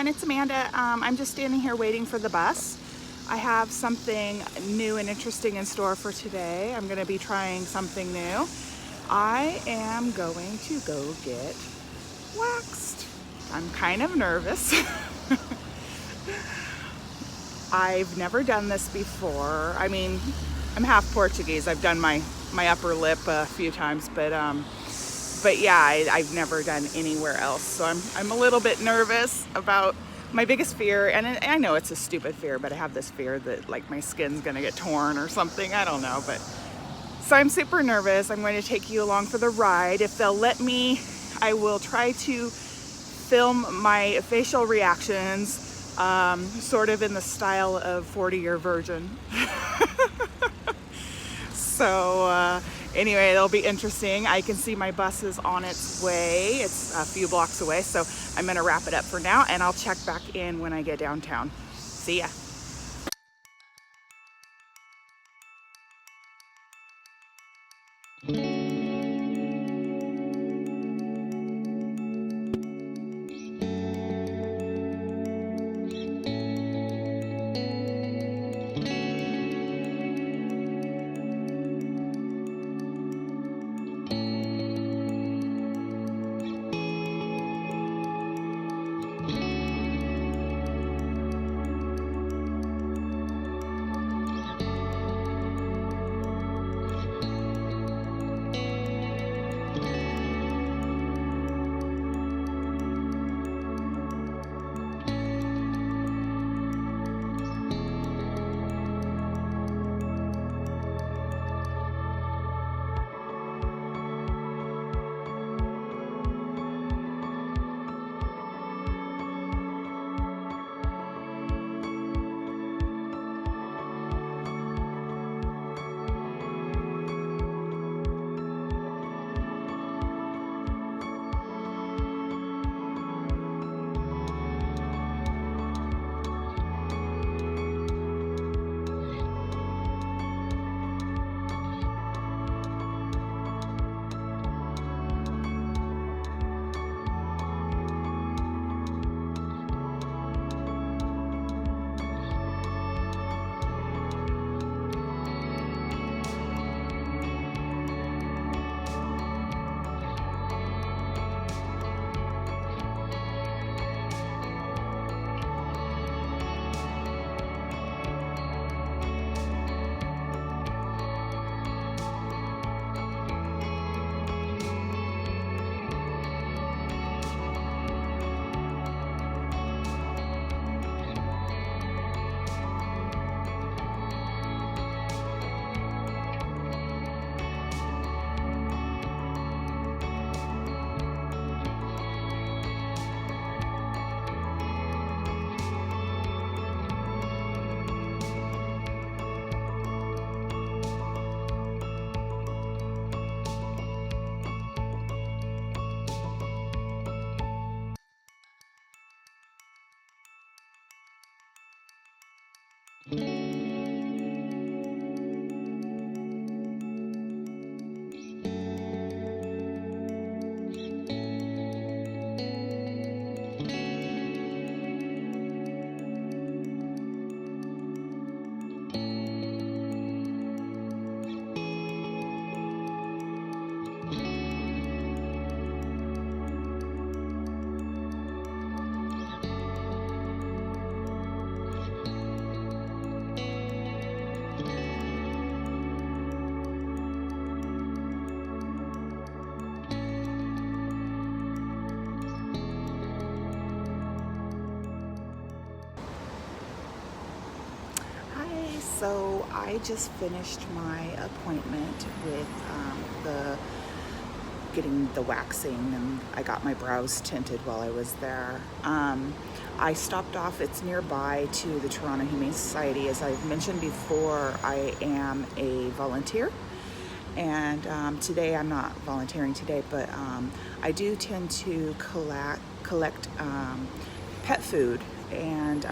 everyone, it's Amanda. I'm just standing here waiting for the bus. I have something new and interesting in store for today. I'm going to be trying something new. I am going to go get waxed. I'm kind of nervous. I've never done this before. I mean, I'm half Portuguese. I've done my upper lip a few times, but yeah, I've never done anywhere else. So I'm a little bit nervous about my biggest fear, and I know it's a stupid fear, but I have this fear that like my skin's gonna get torn or something. I don't know, but so I'm super nervous. I'm going to take you along for the ride. If they'll let me, I will try to film my facial reactions, sort of in the style of 40-Year Virgin. So anyway, it'll be interesting. I can see my bus is on its way. It's a few blocks away, so I'm gonna wrap it up for now, and I'll check back in when I get downtown. See ya. So I just finished my appointment with getting the waxing, and I got my brows tinted while I was there. I stopped off, it's nearby to the Toronto Humane Society. As I've mentioned before, I am a volunteer, and today I'm not volunteering today, but I do tend to collect pet food, and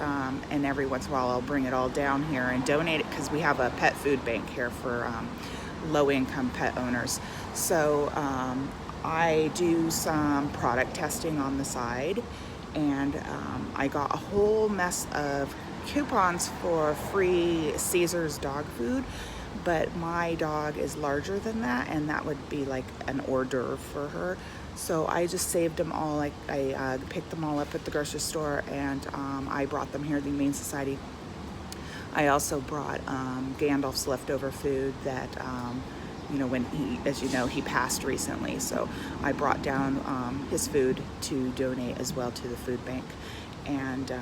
every once in a while I'll bring it all down here and donate it, because we have a pet food bank here for low-income pet owners. So I do some product testing on the side, and I got a whole mess of coupons for free Caesar's dog food, but my dog is larger than that, and that would be like an hors d'oeuvre for her. So I just saved them all. I picked them all up at the grocery store, and I brought them here to the Humane Society. I also brought Gandalf's leftover food that, when he, as you know, he passed recently. So I brought down his food to donate as well to the food bank. And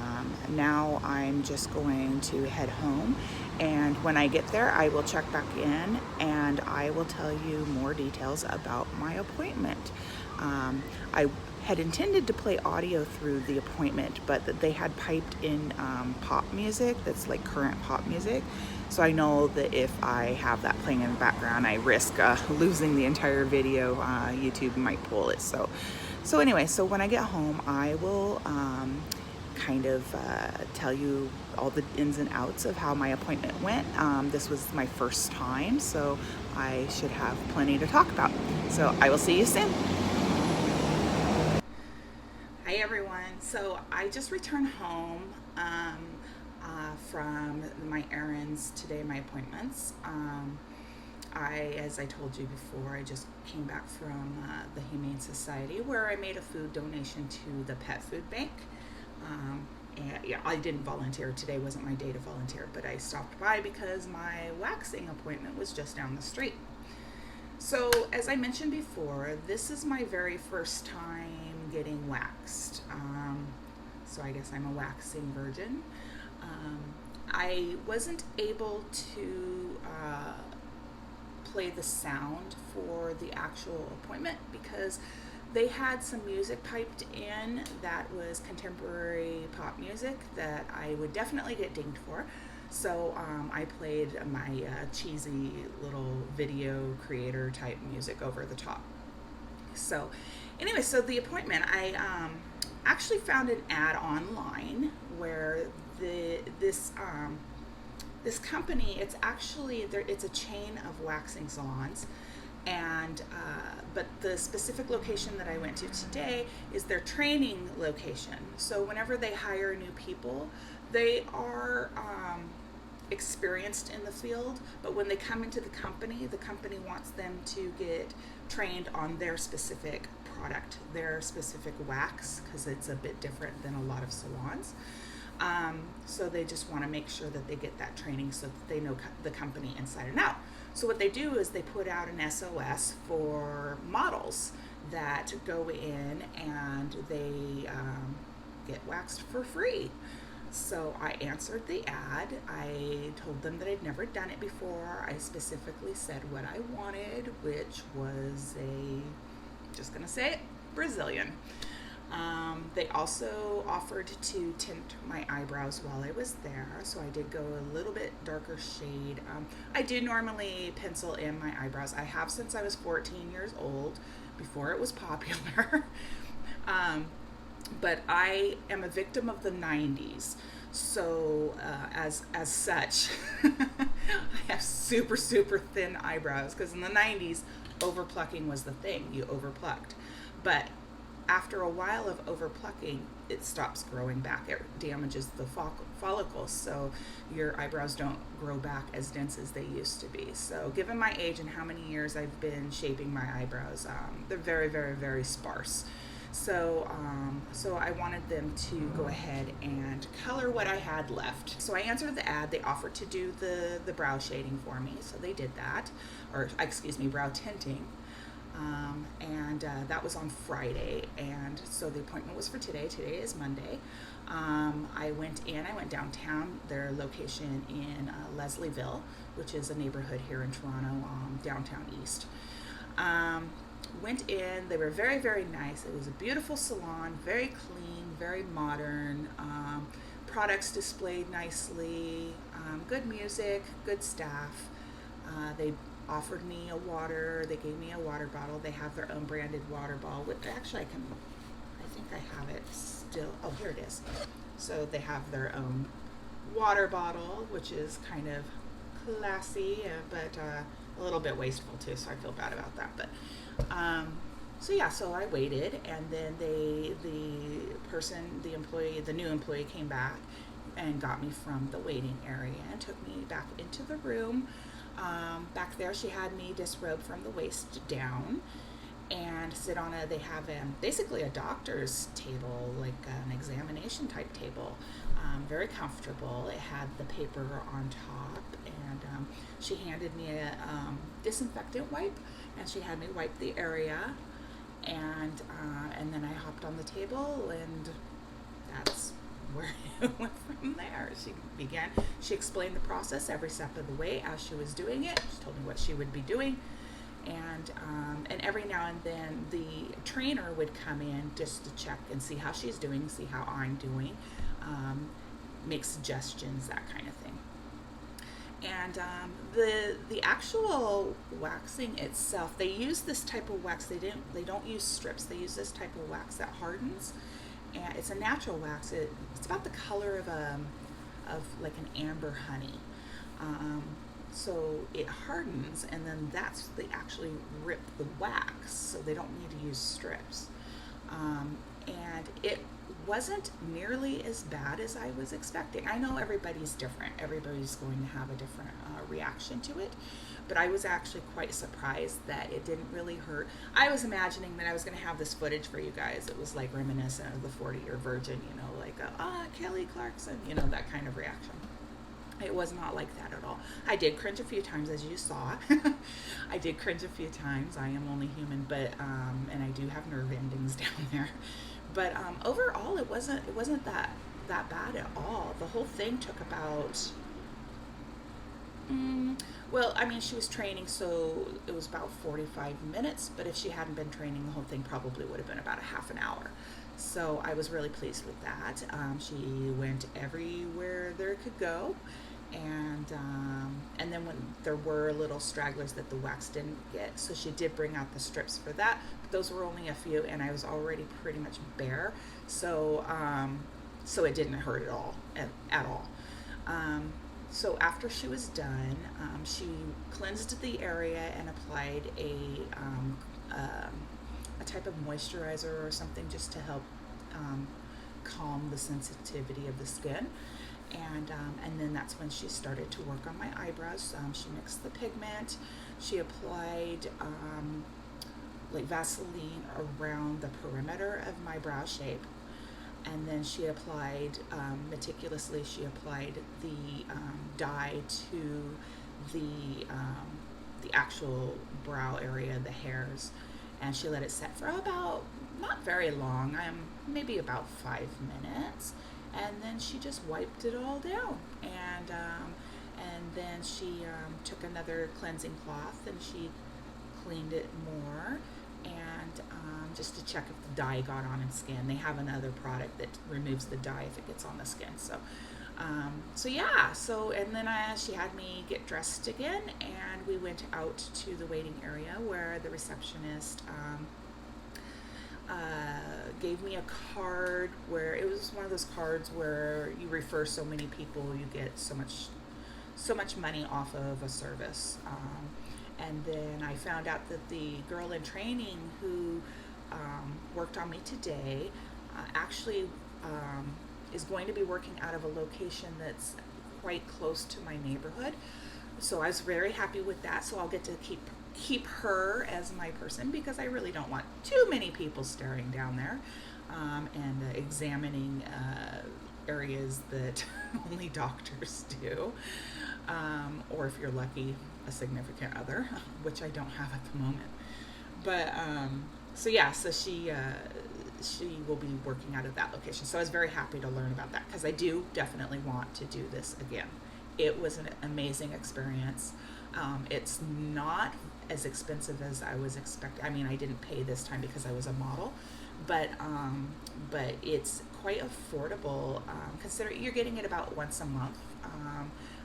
now I'm just going to head home. And when I get there, I will check back in and I will tell you more details about my appointment. I had intended to play audio through the appointment, but they had piped in pop music that's like current pop music. So I know that if I have that playing in the background, I risk losing the entire video. YouTube might pull it. So anyway, so when I get home, I will kind of tell you all the ins and outs of how my appointment went. This was my first time, so I should have plenty to talk about. So I will see you soon. Hi everyone. So I just returned home from my errands today, my appointments. As I told you before, I just came back from the Humane Society where I made a food donation to the pet food bank. And yeah, I didn't volunteer. Today wasn't my day to volunteer, but I stopped by because my waxing appointment was just down the street. So as I mentioned before, this is my very first time getting waxed. So I guess I'm a waxing virgin. I wasn't able to play the sound for the actual appointment because they had some music piped in that was contemporary pop music that I would definitely get dinged for. So I played my cheesy little video creator type music over the top. So anyway, so the appointment, I actually found an ad online where this company, it's a chain of waxing salons, and but the specific location that I went to today is their training location. So whenever they hire new people, they are experienced in the field, but when they come into the company wants them to get trained on their specific product, their specific wax, because it's a bit different than a lot of salons. So they just want to make sure that they get that training so that they know the company inside and out. So what they do is they put out an SOS for models that go in and they get waxed for free. So I answered the ad. I told them that I'd never done it before. I specifically said what I wanted, which was just gonna say it, Brazilian. They also offered to tint my eyebrows while I was there, so I did go a little bit darker shade. I do normally pencil in my eyebrows. I have since I was 14 years old, before it was popular. But I am a victim of the 90s, so as such, I have super thin eyebrows, because in the 90s, overplucking was the thing. You overplucked, but after a while of overplucking, it stops growing back. It damages the follicles, so your eyebrows don't grow back as dense as they used to be. So given my age and how many years I've been shaping my eyebrows, they're very sparse. So I wanted them to go ahead and color what I had left. So I answered the ad. They offered to do the brow shading for me, so they did that, or excuse me, brow tinting. And that was on Friday, and so the appointment was for today. Today is Monday. I went downtown, their location in Leslieville, which is a neighborhood here in Toronto, downtown east. Went in, they were very nice. It was a beautiful salon, very clean, very modern, products displayed nicely, good music, good staff. They offered me a water, they gave me a water bottle. They have their own branded water bottle. Actually, I think I have it still. Oh, here it is. So they have their own water bottle, which is kind of classy, but a little bit wasteful too, so I feel bad about that. But So yeah, so I waited, and then the new employee came back and got me from the waiting area and took me back into the room. Back there, she had me disrobe from the waist down and sit on they have basically a doctor's table, like an examination type table. Very comfortable. It had the paper on top, and she handed me a disinfectant wipe, and she had me wipe the area, and then I hopped on the table, and that's where it went from there. She explained the process every step of the way as she was doing it. She told me what she would be doing, and every now and then the trainer would come in just to check and see how she's doing, see how I'm doing, make suggestions, that kind of thing. And the actual waxing itself, they use this type of wax. They don't use strips. They use this type of wax that hardens, and it's a natural wax. It's about the color of like an amber honey. So it hardens, and then they actually rip the wax, so they don't need to use strips. And it wasn't nearly as bad as I was expecting. I know everybody's different. Everybody's going to have a different reaction to it, but I was actually quite surprised that it didn't really hurt. I was imagining that I was going to have this footage for you guys. It was like reminiscent of the 40-year virgin, like Kelly Clarkson, that kind of reaction. It was not like that at all. I did cringe a few times, as you saw. I did cringe a few times. I am only human, but and I do have nerve endings down there. But overall, it wasn't that bad at all. The whole thing took about. Well, I mean, she was training, so it was about 45 minutes. But if she hadn't been training, the whole thing probably would have been about a half an hour. So I was really pleased with that. She went everywhere there could go, and then when there were little stragglers that the wax didn't get, so she did bring out the strips for that. But those were only a few, and I was already pretty much bare, so it didn't hurt at all. So after she was done, she cleansed the area and applied a type of moisturizer or something just to help calm the sensitivity of the skin. And then that's when she started to work on my eyebrows. She mixed the pigment. She applied like Vaseline around the perimeter of my brow shape. And then she applied, meticulously, she applied the dye to the actual brow area, the hairs. And she let it set for about, not very long, maybe about 5 minutes. And then she just wiped it all down. And then she took another cleansing cloth and she cleaned it more, and just to check if the dye got on its skin. They have another product that removes the dye if it gets on the skin. And then she had me get dressed again, and we went out to the waiting area where the receptionist gave me a card, where it was one of those cards where you refer so many people, you get so much money off of a service. And then I found out that the girl in training who worked on me today actually is going to be working out of a location that's quite close to my neighborhood. So I was very happy with that. So I'll get to keep her as my person, because I really don't want too many people staring down there and examining areas that only doctors do, or if you're lucky, a significant other, which I don't have at the moment. But so she will be working out of that location. So I was very happy to learn about that, because I do definitely want to do this again. It was an amazing experience. It's not as expensive as I was expecting. I mean, I didn't pay this time because I was a model, but it's quite affordable. Consider you're getting it about once a month.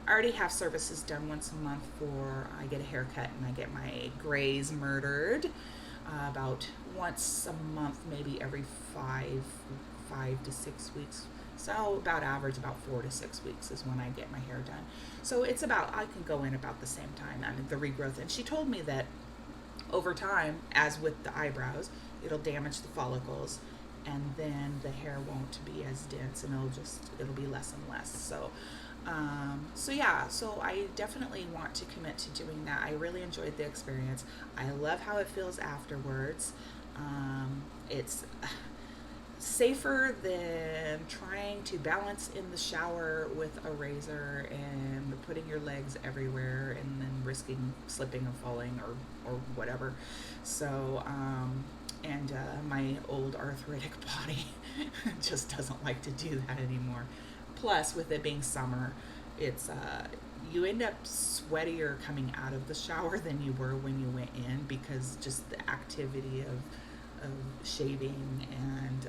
I already have services done once a month I get a haircut and I get my grays murdered about once a month, maybe every 5 to 6 weeks. So about average about 4 to 6 weeks is when I get my hair done. So I can go in about the same time. I mean, the regrowth. And she told me that over time, as with the eyebrows, it'll damage the follicles, and then the hair won't be as dense, and it'll be less and less. So yeah, so I definitely want to commit to doing that. I really enjoyed the experience. I love how it feels afterwards. It's safer than trying to balance in the shower with a razor and putting your legs everywhere and then risking slipping or falling or whatever. So and my old arthritic body just doesn't like to do that anymore. Plus, with it being summer, it's you end up sweatier coming out of the shower than you were when you went in, because just the activity of shaving and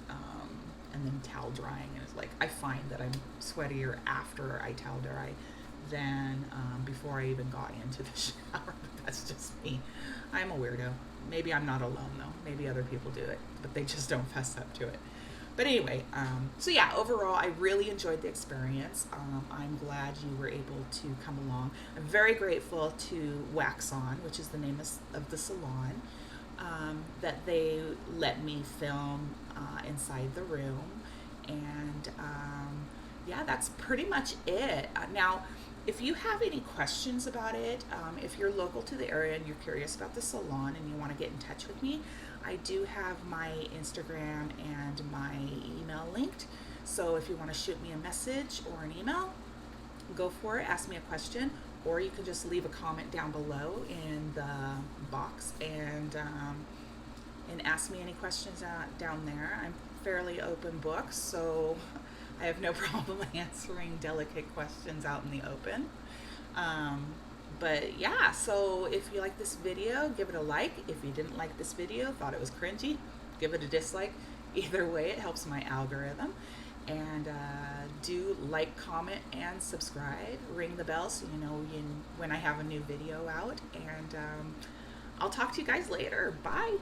then towel drying. And it's like, I find that I'm sweatier after I towel dry than before I even got into the shower. But that's just me. I'm a weirdo. Maybe I'm not alone though. Maybe other people do it, but they just don't fess up to it. But anyway, so yeah, overall, I really enjoyed the experience. I'm glad you were able to come along. I'm very grateful to WaxOn, which is the name of the salon, that they let me film inside the room. And yeah, that's pretty much it. Now, if you have any questions about it, if you're local to the area and you're curious about the salon and you want to get in touch with me, I do have my Instagram and my email linked. So if you want to shoot me a message or an email, go for it, ask me a question, or you can just leave a comment down below in the box and ask me any questions down there. I'm fairly open book, so I have no problem answering delicate questions out in the open. But yeah, so if you like this video, give it a like. If you didn't like this video, thought it was cringy, give it a dislike. Either way, it helps my algorithm. And do like, comment, and subscribe. Ring the bell so you know when I have a new video out. And I'll talk to you guys later. Bye.